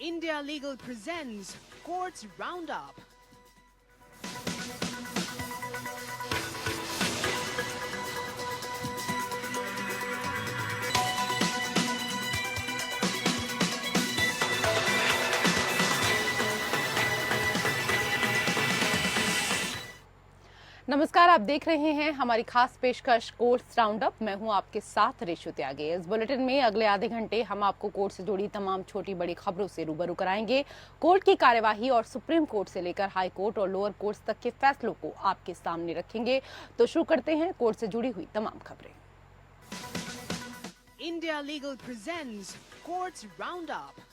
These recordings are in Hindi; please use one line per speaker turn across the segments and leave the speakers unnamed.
India Legal presents Courts Roundup.
नमस्कार, आप देख रहे हैं हमारी खास पेशकश कोर्ट्स राउंडअप। मैं हूं आपके साथ रेशु त्यागी। इस बुलेटिन में अगले आधे घंटे हम आपको कोर्ट से जुड़ी तमाम छोटी बड़ी खबरों से रूबरू कराएंगे। कोर्ट की कार्यवाही और सुप्रीम कोर्ट से लेकर हाई कोर्ट और लोअर कोर्ट्स तक के फैसलों को आपके सामने रखेंगे। तो शुरू करते हैं कोर्ट से जुड़ी हुई तमाम खबरें।
India Legal presents Courts Roundup.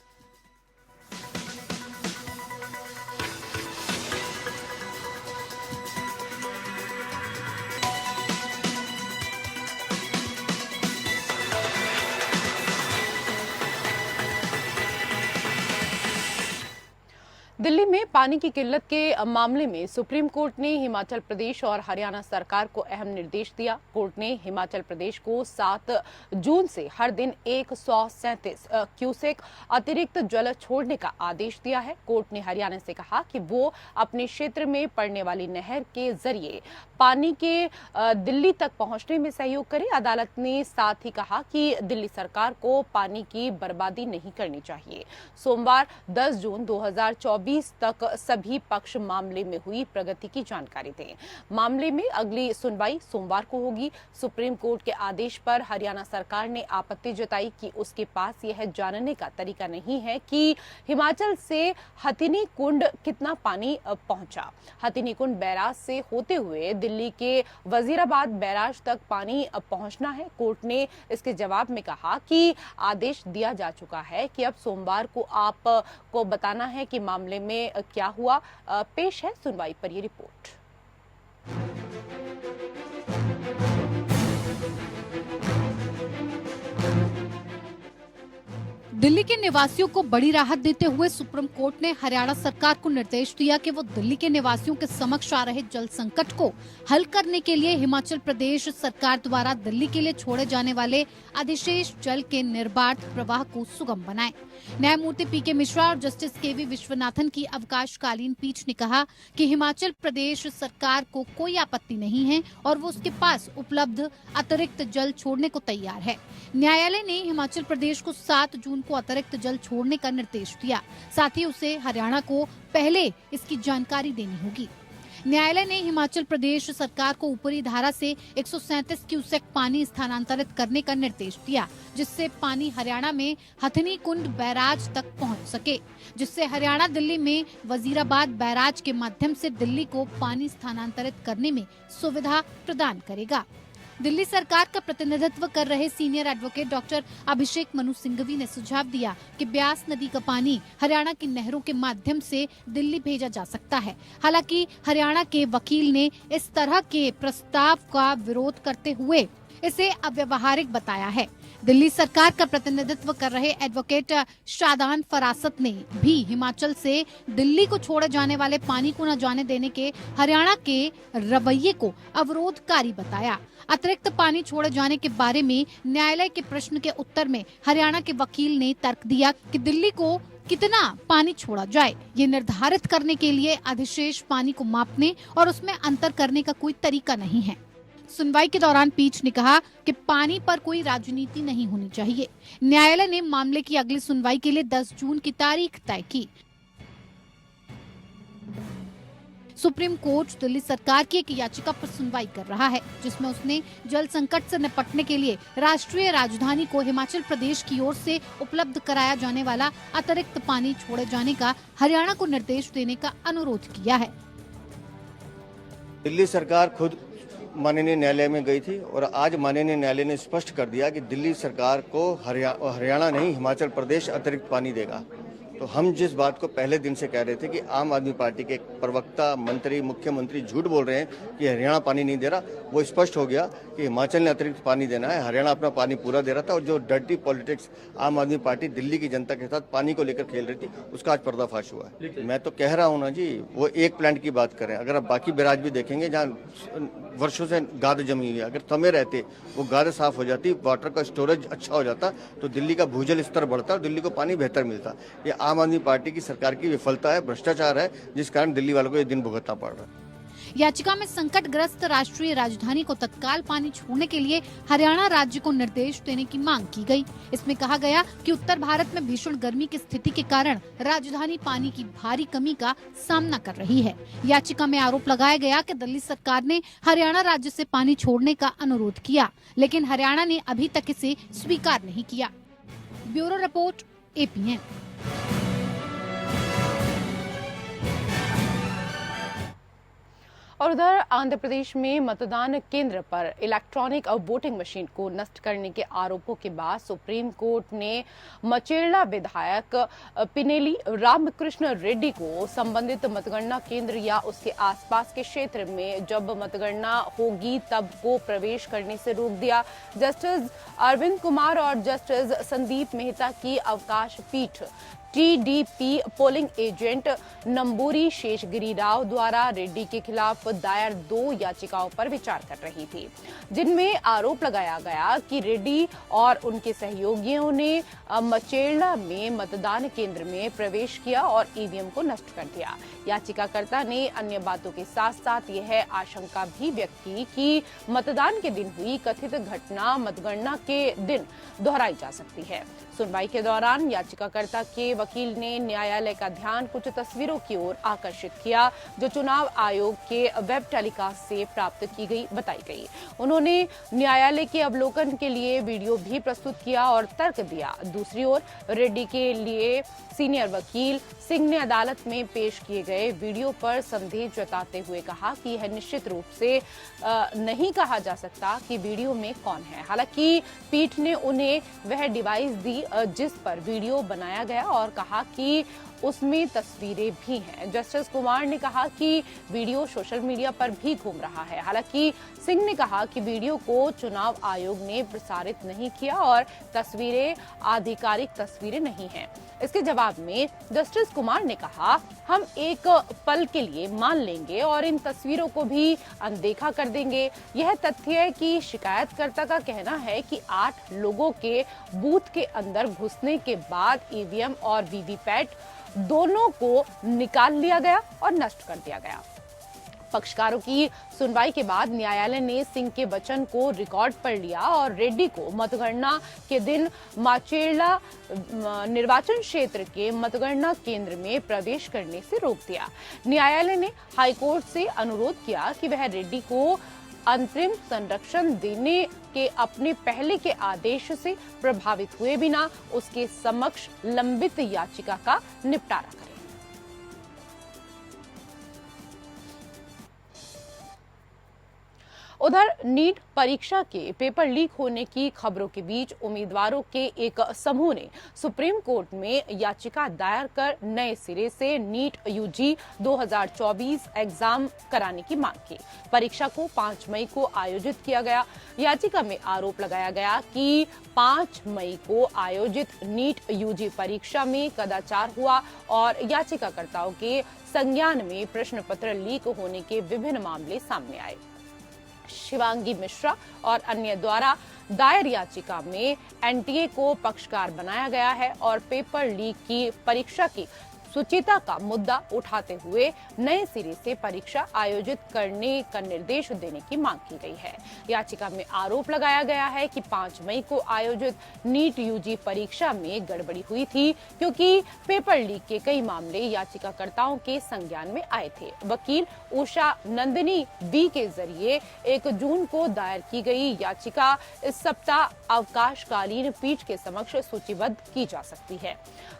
Delhi में पानी की किल्लत के मामले में सुप्रीम कोर्ट ने हिमाचल प्रदेश और हरियाणा सरकार को अहम निर्देश दिया। कोर्ट ने हिमाचल प्रदेश को 7 जून से हर दिन 137 क्यूसेक अतिरिक्त जल छोड़ने का आदेश दिया है। कोर्ट ने हरियाणा से कहा कि वो अपने क्षेत्र में पड़ने वाली नहर के जरिए पानी के दिल्ली तक पहुंचने में सहयोग करे। अदालत ने साथ ही कहा कि दिल्ली सरकार को पानी की बर्बादी नहीं करनी चाहिए। सोमवार 10 जून 2024 तक सभी पक्ष मामले में हुई प्रगति की जानकारी दें। मामले में अगली सुनवाई सोमवार को होगी। सुप्रीम कोर्ट के आदेश पर हरियाणा सरकार ने आपत्ति जताई कि उसके पास यह जानने का तरीका नहीं है कि हिमाचल से हथिनी कुंड कितना पानी पहुंचा। हथिनी कुंड बैराज से होते हुए दिल्ली के वजीराबाद बैराज तक पानी पहुंचना है। कोर्ट ने इसके जवाब में कहा कि आदेश दिया जा चुका है कि अब सोमवार को आपको बताना है कि मामले में क्या हुआ। पेश है सुनवाई पर ये रिपोर्ट।
दिल्ली के निवासियों को बड़ी राहत देते हुए सुप्रीम कोर्ट ने हरियाणा सरकार को निर्देश दिया कि वो दिल्ली के निवासियों के समक्ष आ रहे जल संकट को हल करने के लिए हिमाचल प्रदेश सरकार द्वारा दिल्ली के लिए छोड़े जाने वाले अधिशेष जल के निर्बाध प्रवाह को सुगम बनाए। न्यायमूर्ति पीके मिश्रा और जस्टिस केवी विश्वनाथन की अवकाशकालीन पीठ ने कहा कि हिमाचल प्रदेश सरकार को कोई आपत्ति नहीं है और वो उसके पास उपलब्ध अतिरिक्त जल छोड़ने को तैयार है। न्यायालय ने हिमाचल प्रदेश को 7 जून को अतिरिक्त जल छोड़ने का निर्देश दिया। साथ ही उसे हरियाणा को पहले इसकी जानकारी देनी होगी। न्यायालय ने हिमाचल प्रदेश सरकार को ऊपरी धारा से 137 क्यूसेक पानी स्थानांतरित करने का निर्देश दिया, जिससे पानी हरियाणा में हथिनी कुंड बैराज तक पहुंच सके, जिससे हरियाणा दिल्ली में वजीराबाद बैराज के माध्यम से दिल्ली को पानी स्थानांतरित करने में सुविधा प्रदान करेगा। दिल्ली सरकार का प्रतिनिधित्व कर रहे senior advocate doctor Abhishek Manu Singhvi ने सुझाव दिया कि ब्यास नदी का पानी हरियाणा की नहरों के माध्यम से दिल्ली भेजा जा सकता है। हालांकि हरियाणा के वकील ने इस तरह के प्रस्ताव का विरोध करते हुए इसे अव्यावहारिक बताया है। दिल्ली सरकार का प्रतिनिधित्व कर रहे एडवोकेट शादान फरासत ने भी हिमाचल से दिल्ली को छोड़े जाने वाले पानी को न जाने देने के हरियाणा के रवैये को अवरोधकारी बताया। अतिरिक्त पानी छोड़े जाने के बारे में न्यायालय के प्रश्न के उत्तर में हरियाणा के वकील ने तर्क दिया कि दिल्ली को कितना पानी छोड़ा जाए, ये निर्धारित करने के लिए अधिशेष पानी को मापने और उसमें अंतर करने का कोई तरीका नहीं है। सुनवाई के दौरान पीठ ने कहा कि पानी पर कोई राजनीति नहीं होनी चाहिए। न्यायालय ने मामले की अगली सुनवाई के लिए 10 जून की तारीख तय की। सुप्रीम कोर्ट दिल्ली सरकार की एक याचिका पर सुनवाई कर रहा है, जिसमें उसने जल संकट से निपटने के लिए राष्ट्रीय राजधानी को हिमाचल प्रदेश की ओर से उपलब्ध कराया जाने वाला अतिरिक्त पानी छोड़े जाने का हरियाणा को निर्देश देने का अनुरोध किया है।
दिल्ली सरकार खुद माननीय न्यायालय में गई थी और आज माननीय न्यायालय ने स्पष्ट कर दिया कि दिल्ली सरकार को हरियाणा नहीं हिमाचल प्रदेश अतिरिक्त पानी देगा। तो हम जिस बात को पहले दिन से कह रहे थे कि आम आदमी पार्टी के प्रवक्ता, मंत्री, मुख्यमंत्री झूठ बोल रहे हैं कि हरियाणा पानी नहीं दे रहा, वो स्पष्ट हो गया कि हिमाचल ने अतिरिक्त पानी देना है, हरियाणा अपना पानी पूरा दे रहा था। और जो डर्टी पॉलिटिक्स आम आदमी पार्टी दिल्ली की जनता के साथ पानी को लेकर खेल रही थी, उसका आज पर्दाफाश हुआ है। मैं तो कह रहा हूँ ना जी, वो एक प्लांट की बात करें, अगर आप बाकी बैराज भी देखेंगे जहाँ वर्षों से गाद जमी हुई है, अगर समय रहते वो गाद साफ हो जाती, वाटर का स्टोरेज अच्छा हो जाता, तो दिल्ली का भूजल स्तर बढ़ता और दिल्ली को पानी बेहतर मिलता। ये आम आदमी पार्टी की सरकार की विफलता है, भ्रष्टाचार है, जिस कारण दिल्ली वालों को ये दिन भुगतना पड़ रहा है।
याचिका में संकटग्रस्त राष्ट्रीय राजधानी को तत्काल पानी छोड़ने के लिए हरियाणा राज्य को निर्देश देने की मांग की गई। इसमें कहा गया कि उत्तर भारत में भीषण गर्मी की स्थिति के कारण राजधानी पानी की भारी कमी का सामना कर रही है। याचिका में आरोप लगाया गया कि दिल्ली सरकार ने हरियाणा राज्य से पानी छोड़ने का अनुरोध किया, लेकिन हरियाणा ने अभी तक इसे स्वीकार नहीं किया। Bureau report, APN।
और उधर आंध्र प्रदेश में मतदान केंद्र पर इलेक्ट्रॉनिक वोटिंग मशीन को नष्ट करने के आरोपों के बाद सुप्रीम कोर्ट ने मचेरला विधायक पिनेली रामकृष्ण रेड्डी को संबंधित मतगणना केंद्र या उसके आसपास के क्षेत्र में जब मतगणना होगी तब को प्रवेश करने से रोक दिया। जस्टिस अरविंद कुमार और जस्टिस संदीप मेहता की अवकाश पीठ TDP polling agent Namburi Seshagiri Rao द्वारा रेड्डी के खिलाफ दायर 2 याचिकाओं पर विचार कर रही थी, जिनमें आरोप लगाया गया कि रेड्डी और उनके सहयोगियों ने मचेरला में मतदान केंद्र में प्रवेश किया और ईवीएम को नष्ट कर दिया। याचिकाकर्ता ने अन्य बातों के साथ साथ यह आशंका भी व्यक्त की कि मतदान के दिन हुई कथित घटना मतगणना के दिन दोहराई जा सकती है। सुनवाई के दौरान याचिकाकर्ता के वकील ने न्यायालय का ध्यान कुछ तस्वीरों की ओर आकर्षित किया जो चुनाव आयोग के वेब टेलीकास्ट से प्राप्त की गई बताई गई। उन्होंने न्यायालय के अवलोकन के लिए वीडियो भी प्रस्तुत किया और तर्क दिया। दूसरी ओर रेड्डी के लिए सीनियर वकील सिंह ने अदालत में पेश किए गए वीडियो पर संदेह जताते हुए कहा कि यह निश्चित रूप से नहीं कहा जा सकता कि वीडियो में कौन है। हालांकि पीठ ने उन्हें वह डिवाइस दी जिस पर वीडियो बनाया गया और कहा कि उसमें तस्वीरें भी हैं। जस्टिस कुमार ने कहा कि वीडियो सोशल मीडिया पर भी घूम रहा है। हालांकि सिंह ने कहा कि वीडियो को चुनाव आयोग ने प्रसारित नहीं किया और तस्वीरें आधिकारिक तस्वीरें नहीं हैं। इसके जवाब में जस्टिस कुमार ने कहा, हम एक पल के लिए मान लेंगे और इन तस्वीरों को भी अनदेखा कर देंगे। यह तथ्य है कि शिकायतकर्ता का कहना है कि 8 लोगों के बूथ के अंदर घुसने के बाद ईवीएम और वीवीपैट दोनों को निकाल लिया गया और नष्ट कर दिया गया। पक्षकारों की सुनवाई के बाद न्यायालय ने सिंह के वचन को रिकॉर्ड पर लिया और रेड्डी को मतगणना के दिन माचेरला निर्वाचन क्षेत्र के मतगणना केंद्र में प्रवेश करने से रोक दिया। न्यायालय ने हाईकोर्ट से अनुरोध किया कि वह रेड्डी को अंतरिम संरक्षण देने के अपने पहले के आदेश से प्रभावित हुए बिना उसके समक्ष लंबित याचिका का निपटारा करें। उधर नीट परीक्षा के पेपर लीक होने की खबरों के बीच उम्मीदवारों के एक समूह ने सुप्रीम कोर्ट में याचिका दायर कर नए सिरे से नीट यूजी 2024 एग्जाम कराने की मांग की। परीक्षा को 5 मई को आयोजित किया गया। याचिका में आरोप लगाया गया कि 5 मई को आयोजित नीट यूजी परीक्षा में कदाचार हुआ और याचिकाकर्ताओं के संज्ञान में प्रश्न पत्र लीक होने के विभिन्न मामले सामने आए। शिवांगी मिश्रा और अन्य द्वारा दायर याचिका में एनटीए को पक्षकार बनाया गया है और पेपर लीक की परीक्षा की शुचिता का मुद्दा उठाते हुए नए सिरे से परीक्षा आयोजित करने का निर्देश देने की मांग की गई है। याचिका में आरोप लगाया गया है कि 5 मई को आयोजित नीट यूजी परीक्षा में गड़बड़ी हुई थी क्योंकि पेपर लीक के कई मामले याचिकाकर्ताओं के संज्ञान में आए थे। वकील उषा नंदिनी बी के जरिए 1 जून को दायर की गई याचिका इस सप्ताह अवकाशकालीन पीठ के समक्ष सूचीबद्ध की जा सकती है।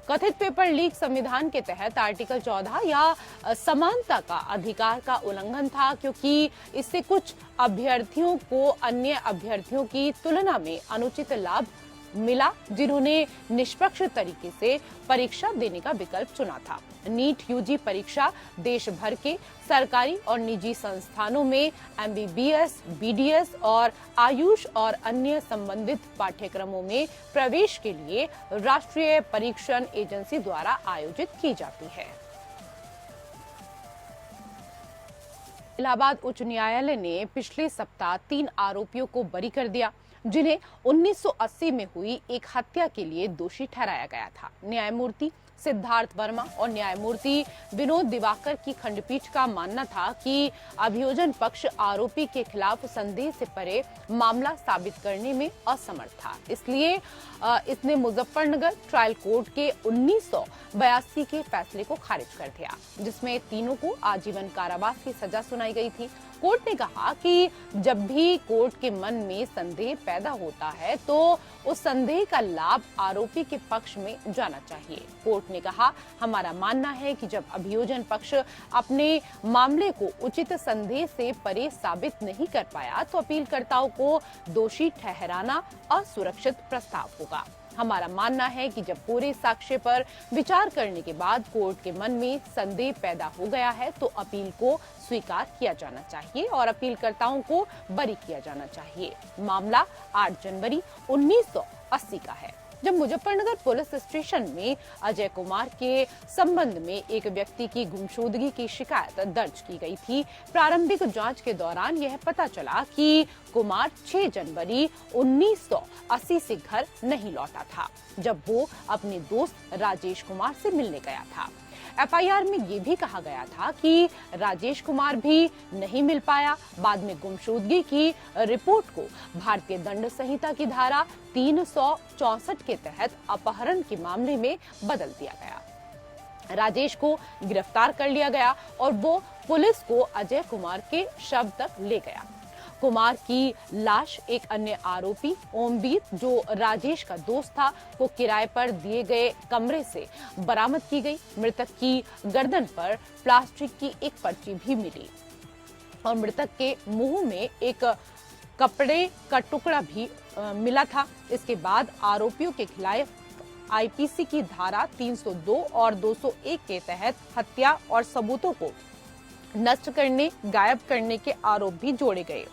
कथित पेपर लीक संविधान के तहत आर्टिकल 14 या समानता का अधिकार का उल्लंघन था क्योंकि इससे कुछ अभ्यर्थियों को अन्य अभ्यर्थियों की तुलना में अनुचित लाभ मिला जिन्होंने निष्पक्ष तरीके से परीक्षा देने का विकल्प चुना था। नीट यूजी परीक्षा देश भर के सरकारी और निजी संस्थानों में एमबीबीएस, बीडीएस और आयुष और अन्य संबंधित पाठ्यक्रमों में प्रवेश के लिए राष्ट्रीय परीक्षण एजेंसी द्वारा आयोजित की जाती है। इलाहाबाद उच्च न्यायालय ने पिछले सप्ताह 3 आरोपियों को बरी कर दिया। जिन्हें 1980 में हुई एक हत्या के लिए दोषी ठहराया गया था। न्यायमूर्ति सिद्धार्थ वर्मा और न्यायमूर्ति विनोद दिवाकर की खंडपीठ का मानना था कि अभियोजन पक्ष आरोपी के खिलाफ संदेह से परे मामला साबित करने में असमर्थ था। इसलिए इसने मुजफ्फरनगर ट्रायल कोर्ट के 1982 के फैसले को खारिज कर दिया, जिसमें तीनों को आजीवन कारावास की सजा सुनाई गई थी। कोर्ट ने कहा कि जब भी कोर्ट के मन में संदेह पैदा होता है तो उस संदेह का लाभ आरोपी के पक्ष में जाना चाहिए। कोर्ट ने कहा, हमारा मानना है कि जब अभियोजन पक्ष अपने मामले को उचित संदेह से परे साबित नहीं कर पाया तो अपीलकर्ताओं को दोषी ठहराना असुरक्षित प्रस्ताव होगा। हमारा मानना है कि जब पूरे साक्ष्य पर विचार करने के बाद कोर्ट के मन में संदेह पैदा हो गया है तो अपील को स्वीकार किया जाना चाहिए और अपीलकर्ताओं को बरी किया जाना चाहिए। मामला 8 जनवरी 1980 का है, जब मुजफ्फरनगर पुलिस स्टेशन में अजय कुमार के संबंध में एक व्यक्ति की गुमशुदगी की शिकायत दर्ज की गई थी। प्रारंभिक जांच के दौरान यह पता चला कि कुमार 6 जनवरी 1980 से घर नहीं लौटा था, जब वो अपने दोस्त राजेश कुमार से मिलने गया था। एफआईआर में ये भी कहा गया था कि राजेश कुमार भी नहीं मिल पाया। बाद में गुमशुदगी की रिपोर्ट को भारतीय दंड संहिता की धारा 364 के तहत अपहरण के मामले में बदल दिया गया। राजेश को गिरफ्तार कर लिया गया और वो पुलिस को अजय कुमार के शव तक ले गया। कुमार की लाश एक अन्य आरोपी ओमवीर, जो राजेश का दोस्त था, को किराए पर दिए गए कमरे से बरामद की गई। मृतक की गर्दन पर प्लास्टिक की एक पर्ची भी मिली और मृतक के मुंह में एक कपड़े का टुकड़ा भी मिला था। इसके बाद आरोपियों के खिलाफ आईपीसी की धारा 302 और 201 के तहत हत्या और सबूतों को नष्ट करने, गायब करने के आरोप भी जोड़े गए।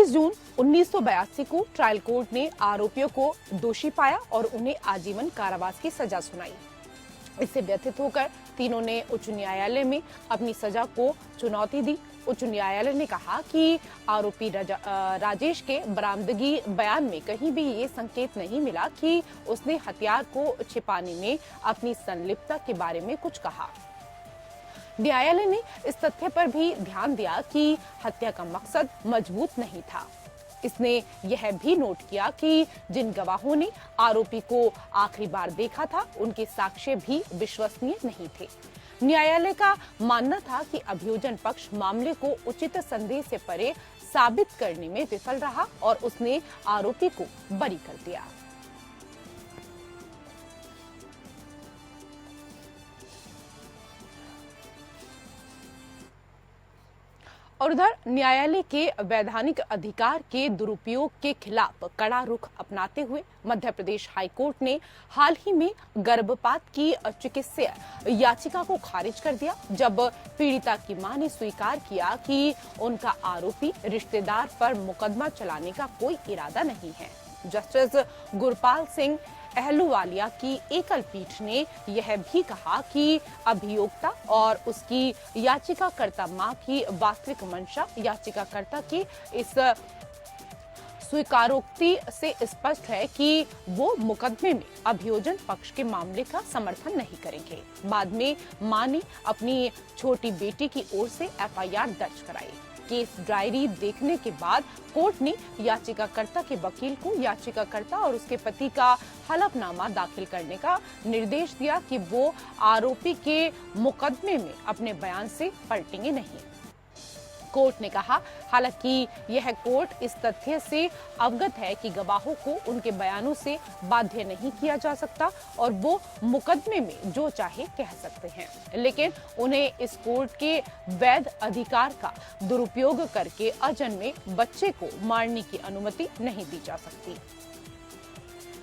जून 1982 को ट्रायल कोर्ट ने आरोपियों को दोषी पाया और उन्हें आजीवन कारावास की सजा सुनाई। इससे व्यथित होकर तीनों ने उच्च न्यायालय में अपनी सजा को चुनौती दी। उच्च न्यायालय ने कहा कि आरोपी राजेश के बरामदगी बयान में कहीं भी ये संकेत नहीं मिला कि उसने हथियार को छिपाने में अपनी संलिप्तता के बारे में कुछ कहा। न्यायालय ने इस तथ्य पर भी ध्यान दिया कि हत्या का मकसद मजबूत नहीं था। इसने यह भी नोट किया कि जिन गवाहों ने आरोपी को आखिरी बार देखा था, उनके साक्ष्य भी विश्वसनीय नहीं थे। न्यायालय का मानना था कि अभियोजन पक्ष मामले को उचित संदेह से परे साबित करने में विफल रहा और उसने आरोपी को बरी कर दिया। और उधर न्यायालय के वैधानिक अधिकार के दुरुपयोग के खिलाफ कड़ा रुख अपनाते हुए मध्य प्रदेश हाईकोर्ट ने हाल ही में गर्भपात की चिकित्सीय याचिका को खारिज कर दिया, जब पीड़िता की मां ने स्वीकार किया कि उनका आरोपी रिश्तेदार पर मुकदमा चलाने का कोई इरादा नहीं है। जस्टिस गुरपाल सिंह अहलूवालिया की एकल पीठ ने यह भी कहा कि अभियोक्ता और उसकी याचिकाकर्ता मां की वास्तविक मंशा याचिकाकर्ता की इस स्वीकारोक्ति से स्पष्ट है कि वो मुकदमे में अभियोजन पक्ष के मामले का समर्थन नहीं करेंगे। बाद में मां ने अपनी छोटी बेटी की ओर से एफआईआर दर्ज कराई। केस डायरी देखने के बाद कोर्ट ने याचिकाकर्ता के वकील को याचिकाकर्ता और उसके पति का हलफनामा दाखिल करने का निर्देश दिया कि वो आरोपी के मुकदमे में अपने बयान से पलटेंगे नहीं। कोर्ट ने कहा, हालांकि यह कोर्ट इस तथ्य से अवगत है कि गवाहों को उनके बयानों से बाध्य नहीं किया जा सकता और वो मुकदमे में जो चाहे कह सकते हैं, लेकिन उन्हें इस कोर्ट के वैध अधिकार का दुरुपयोग करके अजन्मे बच्चे को मारने की अनुमति नहीं दी जा सकती।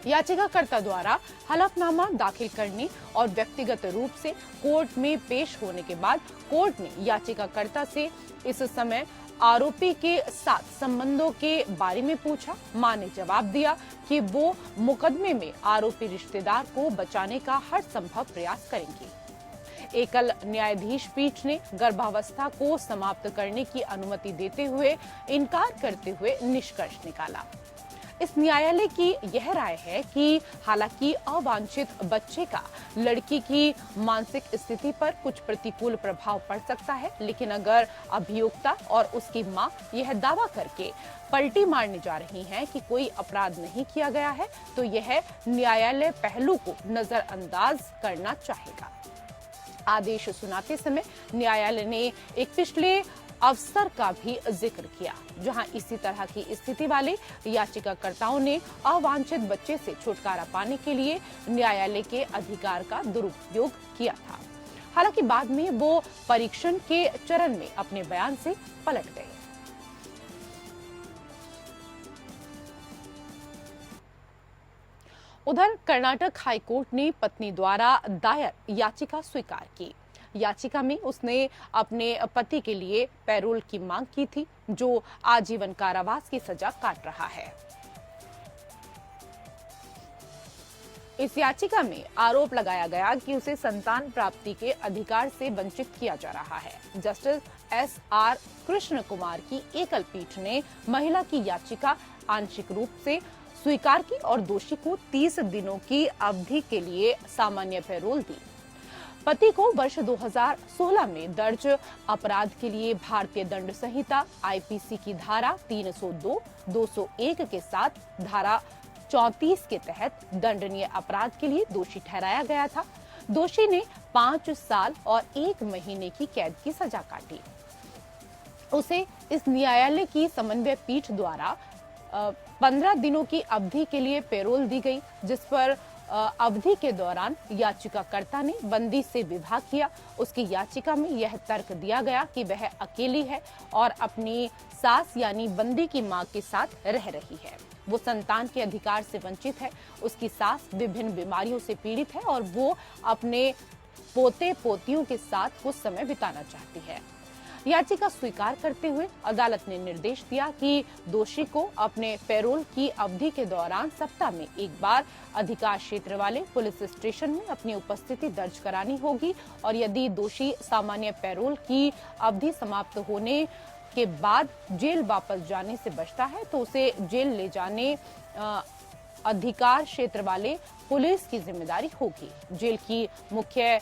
याचिकाकर्ता द्वारा हलफनामा दाखिल करने और व्यक्तिगत रूप से कोर्ट में पेश होने के बाद कोर्ट ने याचिकाकर्ता से इस समय आरोपी के साथ संबंधों के बारे में पूछा। मां ने जवाब दिया कि वो मुकदमे में आरोपी रिश्तेदार को बचाने का हर संभव प्रयास करेंगी। एकल न्यायाधीश पीठ ने गर्भावस्था को समाप्त करने की अनुमति देते हुए इनकार करते हुए निष्कर्ष निकाला। इस न्यायालय की यह राय है कि हालांकि अवांछित बच्चे का लड़की की मानसिक स्थिति पर कुछ प्रतिकूल प्रभाव पड़ सकता है, लेकिन अगर अभियुक्ता और उसकी मां यह दावा करके पलटी मारने जा रही हैं कि कोई अपराध नहीं किया गया है, तो यह न्यायालय पहलू को नजरअंदाज करना चाहेगा। आदेश सुनाते समय न्यायालय ने एक पिछले अवसर का भी जिक्र किया, जहां इसी तरह की स्थिति वाले याचिकाकर्ताओं ने अवांछित बच्चे से छुटकारा पाने के लिए न्यायालय के अधिकार का दुरुपयोग किया था। हालांकि बाद में वो परीक्षण के चरण में अपने बयान से पलट गए। उधर कर्नाटक हाईकोर्ट ने पत्नी द्वारा दायर याचिका स्वीकार की। याचिका में उसने अपने पति के लिए पैरोल की मांग की थी, जो आजीवन कारावास की सजा काट रहा है। इस याचिका में आरोप लगाया गया कि उसे संतान प्राप्ति के अधिकार से वंचित किया जा रहा है। Justice SR. कृष्ण कुमार की एकल पीठ ने महिला की याचिका आंशिक रूप से स्वीकार की और दोषी को 30 दिनों की अवधि के लिए सामान्य पैरोल दी। पति को वर्ष 2016 में दर्ज अपराध के लिए भारतीय दंड संहिता आईपीसी की धारा 302, 201 के साथ धारा 34 के तहत दंडनीय अपराध के लिए दोषी ठहराया गया था। दोषी ने 5 साल और 1 महीने की कैद की सजा काटी। उसे इस न्यायालय की समन्वय पीठ द्वारा 15 दिनों की अवधि के लिए पैरोल दी गई, जिस पर अवधि के दौरान याचिकाकर्ता ने बंदी से विवाह किया। उसकी याचिका में यह तर्क दिया गया कि वह अकेली है और अपनी सास यानी बंदी की मां के साथ रह रही है। वो संतान के अधिकार से वंचित है। उसकी सास विभिन्न बीमारियों से पीड़ित है और वो अपने पोते पोतियों के साथ कुछ समय बिताना चाहती है। याचिका स्वीकार करते हुए अदालत ने निर्देश दिया कि दोषी को अपने पैरोल की अवधि के दौरान सप्ताह में एक बार अधिकार क्षेत्र वाले पुलिस स्टेशन में अपनी उपस्थिति दर्ज करानी होगी और यदि दोषी सामान्य पैरोल की अवधि समाप्त होने के बाद जेल वापस जाने से बचता है तो उसे जेल ले जाने अधिकार क्षेत्र वाले पुलिस की जिम्मेदारी होगी। जेल की मुख्य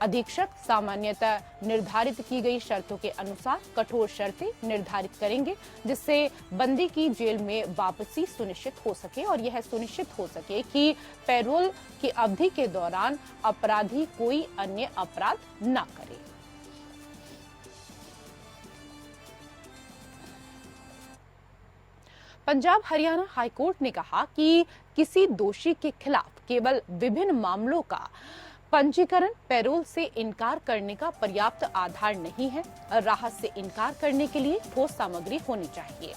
अधीक्षक सामान्यतः निर्धारित की गई शर्तों के अनुसार कठोर शर्तें निर्धारित करेंगे, जिससे बंदी की जेल में वापसी सुनिश्चित हो सके और यह सुनिश्चित हो सके कि पैरोल की अवधि के दौरान अपराधी कोई अन्य अपराध न करे। पंजाब हरियाणा हाईकोर्ट ने कहा कि किसी दोषी के खिलाफ केवल विभिन्न मामलों का पंजीकरण पैरोल से इनकार करने का पर्याप्त आधार नहीं है। राहत से इनकार करने के लिए ठोस सामग्री होनी चाहिए।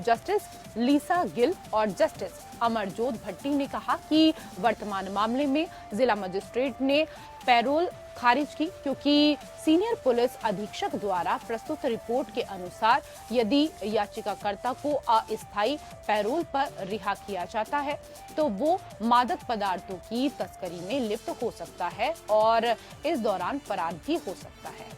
जस्टिस लीसा गिल और जस्टिस अमरजोत भट्टी ने कहा कि वर्तमान मामले में जिला मजिस्ट्रेट ने पैरोल खारिज की क्योंकि सीनियर पुलिस अधीक्षक द्वारा प्रस्तुत रिपोर्ट के अनुसार यदि याचिकाकर्ता को अस्थायी पैरोल पर रिहा किया जाता है तो वो मादक पदार्थों की तस्करी में लिप्त हो सकता है और इस दौरान फरार भी हो सकता है।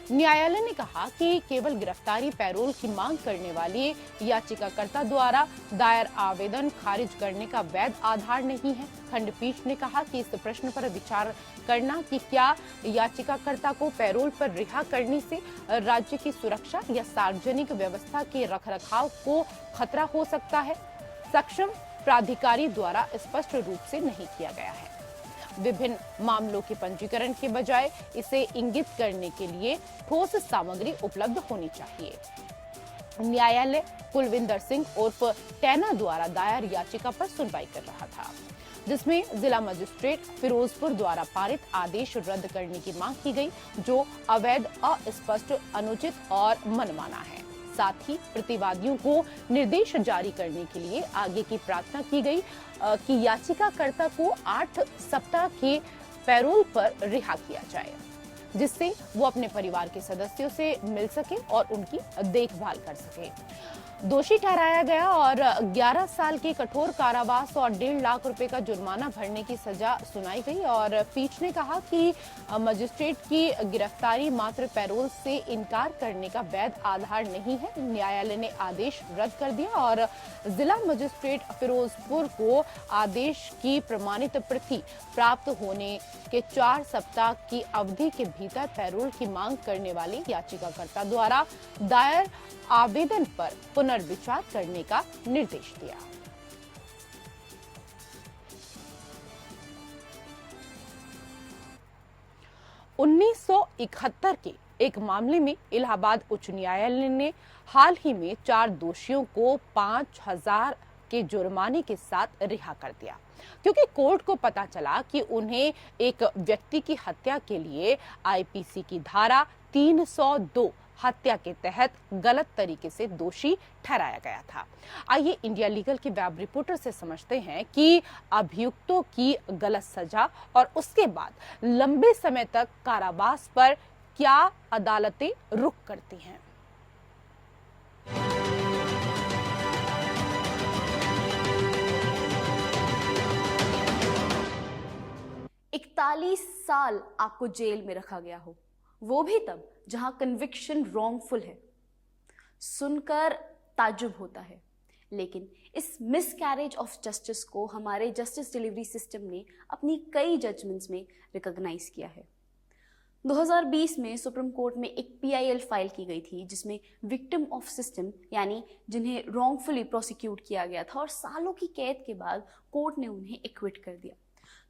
न्यायालय ने कहा कि केवल गिरफ्तारी पैरोल की मांग करने वाली याचिकाकर्ता द्वारा दायर आवेदन खारिज करने का वैध आधार नहीं है। खंडपीठ ने कहा कि इस प्रश्न पर विचार करना कि क्या याचिकाकर्ता को पैरोल पर रिहा करने से राज्य की सुरक्षा या सार्वजनिक व्यवस्था के रखरखाव को खतरा हो सकता है, सक्षम प्राधिकारी द्वारा स्पष्ट रूप से नहीं किया गया है। विभिन्न मामलों के पंजीकरण के बजाय इसे इंगित करने के लिए ठोस सामग्री उपलब्ध होनी चाहिए। न्यायालय कुलविंदर सिंह उर्फ टैना द्वारा दायर याचिका पर सुनवाई कर रहा था, जिसमें जिला मजिस्ट्रेट फिरोजपुर द्वारा पारित आदेश रद्द करने की मांग की गई, जो अवैध, अस्पष्ट, अनुचित और मनमाना है। साथ ही प्रतिवादियों को निर्देश जारी करने के लिए आगे की प्रार्थना की गई कि याचिकाकर्ता को 8 सप्ताह के पैरोल पर रिहा किया जाए, जिससे वो अपने परिवार के सदस्यों से मिल सके और उनकी देखभाल कर सके। दोषी ठहराया गया और 11 साल के कठोर कारावास और 1.5 लाख रुपए का जुर्माना भरने की सजा सुनाई गई और पीठ ने कहा कि मजिस्ट्रेट की गिरफ्तारी मात्र पैरोल से इनकार करने का वैध आधार नहीं है। न्यायालय ने आदेश रद्द कर दिया और जिला मजिस्ट्रेट फिरोजपुर को आदेश की प्रमाणित प्रति प्राप्त होने के 4 सप्ताह की अवधि के भीतर पैरोल की मांग करने वाली याचिकाकर्ता द्वारा दायर आवेदन पर पुनर्विचार करने का निर्देश दिया। उन्नीस के एक मामले में इलाहाबाद उच्च न्यायालय ने हाल ही में 4 दोषियों को 5,000 के जुर्माने के साथ रिहा कर दिया, क्योंकि कोर्ट को पता चला कि उन्हें एक व्यक्ति की हत्या के लिए आईपीसी की धारा 302 हत्या के तहत गलत तरीके से दोषी ठहराया गया था। आइए इंडिया लीगल की वेब रिपोर्टर से समझते हैं कि अभियुक्तों की गलत सजा और उसके बाद लंबे समय तक कारावास पर क्या अदालतें रुख करती हैं।
41 साल आपको जेल में रखा गया हो, वो भी तब जहां कन्विक्शन रॉन्गफुल है। सुनकर ताज्जुब होता है, लेकिन इस मिसकैरेज ऑफ जस्टिस को हमारे जस्टिस डिलीवरी सिस्टम ने अपनी कई जजमेंट्स में रिकॉग्नाइज किया है। 2020 में सुप्रीम कोर्ट में एक PIL फाइल की गई थी, जिसमें विक्टिम ऑफ सिस्टम यानी जिन्हें रॉन्गफुली प्रोसिक्यूट किया गया था और सालों की कैद के बाद कोर्ट ने उन्हें एक्विट कर दिया।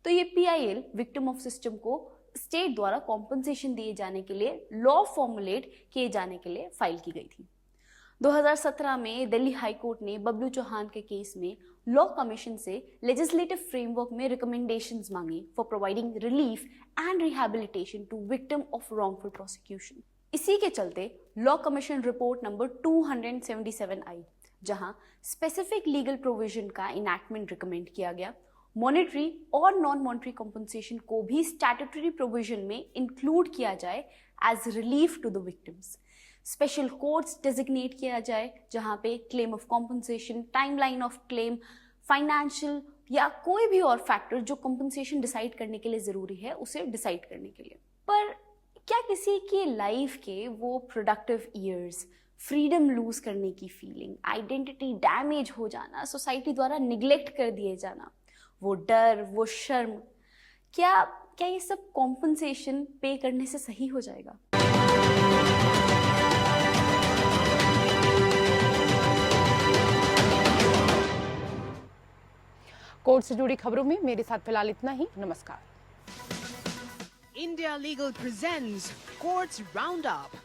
तो ये PIL विक्टिम ऑफ सिस्टम को स्टेट द्वारा कॉम्पनसेशन दिए जाने के लिए लॉ फॉर्मुलेट किए जाने के लिए फाइल की गई थी। 2017 में दिल्ली हाई कोर्ट ने बबलू चौहान के केस में लॉ कमीशन से लेजिस्लेटिव फ्रेमवर्क में रिकमेंडेशंस मांगी for providing relief and rehabilitation to victim of wrongful prosecution. इसी के चलते लॉ कमीशन रिपोर्ट नंबर 277 आई, जहां स्पेसिफिक लीगल प्रोविजन का इनैक्टमेंट रिकमेंड किया गया। मॉनेटरी और नॉन मॉनेटरी कॉम्पनसेशन को भी स्टैट्यूटरी प्रोविजन में इंक्लूड किया जाए as relief to the victims. Special courts designate किया जाए, जहां पे claim of compensation, timeline of claim, financial या कोई भी और फैक्टर जो कॉम्पनसेशन डिसाइड करने के लिए जरूरी है उसे डिसाइड करने के लिए। पर क्या किसी के लाइफ के वो प्रोडक्टिव ईयर्स, फ्रीडम लूज करने की फीलिंग, आइडेंटिटी डैमेज हो जाना, सोसाइटी द्वारा निग्लेक्ट कर दिए जाना, वो डर, वो शर्म, क्या ये सब कॉम्पनसेशन पे करने से सही हो जाएगा?
कोर्ट से जुड़ी खबरों में मेरे साथ फिलहाल इतना ही। नमस्कार।
India Legal presents Courts Roundup.